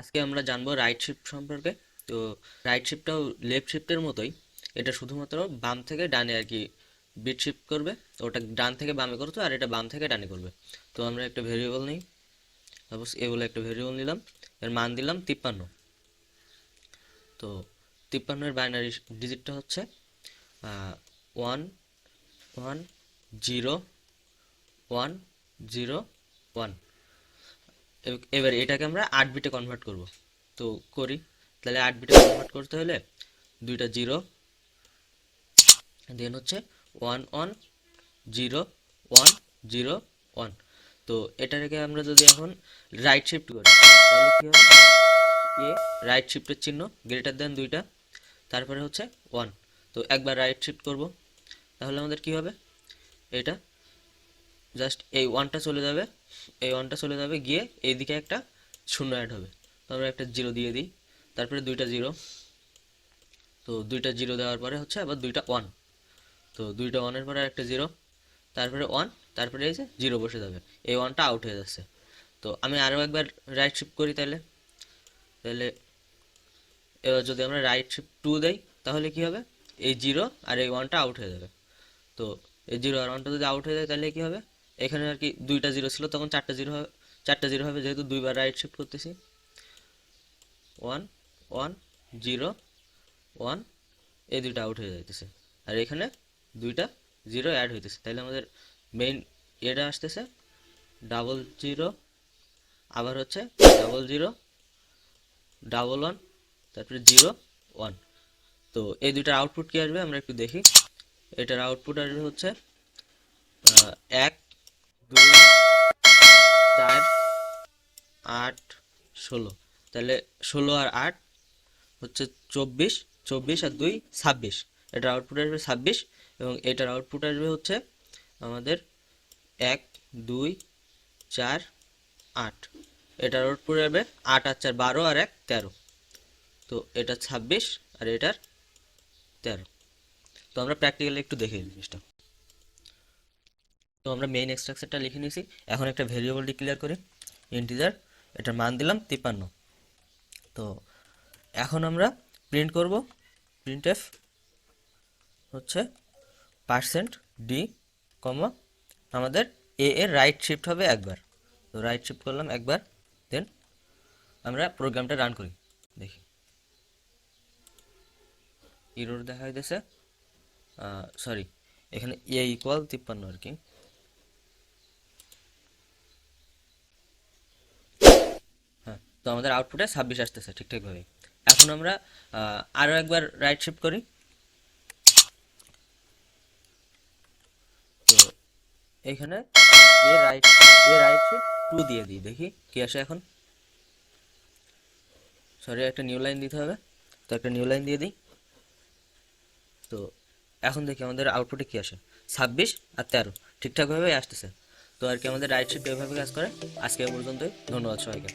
আজকে আমরা জানবো রাইট শিফট সম্পর্কে। তো রাইট শিফটটাও লেফট শিফটের মতোই, এটা শুধুমাত্র বাম থেকে ডানে আর কি বিট শিফট করবে। ওটা ডান থেকে বামে করতো আর এটা বাম থেকে ডানে করবে। তো আমরা একটা ভেরিয়েবল নিই, সাপোজ এ বলে একটা ভেরিয়েবল নিলাম, এর মান দিলাম 53। তো 53-এর বাইনারি ডিজিটটা হচ্ছে 1 1 0 1 0 1। এবার এটাকে আমরা 8 বিটে কনভার্ট করব। তো করি, তাহলে 8 বিটে কনভার্ট করতে হলে দুইটা জিরো, দেন হচ্ছে 1 1 0 1 0 1। তো এটাকে আমরা যদি এখন রাইট শিফট করি তাহলে কি হবে, এ রাইট শিফটের চিহ্ন গ্রেটার দেন দুইটা, তারপরে হচ্ছে 1। তো একবার রাইট শিফট করব, তাহলে আমাদের কি হবে, এটা জাস্ট এই ওয়ানটা চলে যাবে, গিয়ে এইদিকে একটা শূন্য অ্যাড হবে। তো আমরা একটা জিরো দিয়ে দিই, তারপরে দুইটা জিরো, তো দুইটা জিরো দেওয়ার পরে হচ্ছে আবার দুইটা ওয়ান, তো দুইটা ওয়ানের পরে একটা জিরো, তারপরে ওয়ান, তারপরে এই যে জিরো বসে যাবে, এই ওয়ানটা আউট হয়ে যাচ্ছে। তো আমি আরও একবার রাইট শিফট করি, তাহলে তাহলে এবার যদি আমরা রাইট শিফট 2 দেই তাহলে কি হবে, এই জিরো আর এই ওয়ানটা আউট হয়ে যাবে। তো এই জিরো আর ওয়ানটা যদি আউট হয়ে যায় তাহলে কি হবে, এখানে আর কি দুইটা জিরো ছিল তখন চারটা জিরো হবে, যেহেতু দুইবার রাইট শিফট করতেছি। 1 1 0 1, এই দুইটা আউট হয়ে যাইতেছে, আর এখানে দুইটা জিরো অ্যাড হইতেছে, তাহলে আমাদের মেইন এটা আসতেছে ডাবল জিরো, আবার হচ্ছে ডাবল জিরো, ডাবল ওয়ান, তারপরে 0 1। তো এই দুইটার আউটপুট কি আসবে আমরা একটু দেখি। এটার আউটপুট আসবে হচ্ছে 1 2 4 8 16, তাহলে 16 আর 8 হচ্ছে 24, 24 আর 2 26। এটার আউটপুট আসবে 26, এবং এটার আউটপুট আসবে হচ্ছে আমাদের 1 2 4 8। এটার আউটপুট আসবে 8 আর 4 12 আর 1 13। তো এটা 26 আর এটার 13। তো আমরা প্র্যাকটিক্যালি একটু দেখি জিনিসটা। তো আমরা মেইন স্ট্রাকচারটা লিখে নিয়েছি, এখন একটা ভেরিয়েবল ডিক্লেয়ার করি ইন্টিজার, এটার মান দিলাম 53। তো এখন আমরা প্রিন্ট করব, প্রিন্টএফ হচ্ছে %d, কমা আমাদের এ এর রাইট শিফট হবে একবার। তো রাইট শিফট করলাম একবার, দেন আমরা প্রোগ্রামটা রান করি, দেখি এরর দেখা যাচ্ছে। সরি, এখানে এ ইকুয়াল 53 আর কি। হ্যাঁ, তো আমাদের আউটপুটে 26 আসতেছে ঠিকঠাকভাবে। এখন আমরা আরও একবার রাইট শিফট করি, তো এইখানে এ রাইট শিফট 2 দিয়ে দিই, দেখি কি আসে এখন। সরি, একটা নিউ লাইন দিতে হবে, তো একটা নিউ লাইন দিয়ে দিই। তো এখন দেখি আমাদের আউটপুটে কি আসে, 26 আর 13 ঠিকঠাকভাবে আসতেছে। তো আর কি আমাদের রাইট শিফট এভাবে কাজ করে। আজকে এ পর্যন্তই, ধন্যবাদ সবাইকে।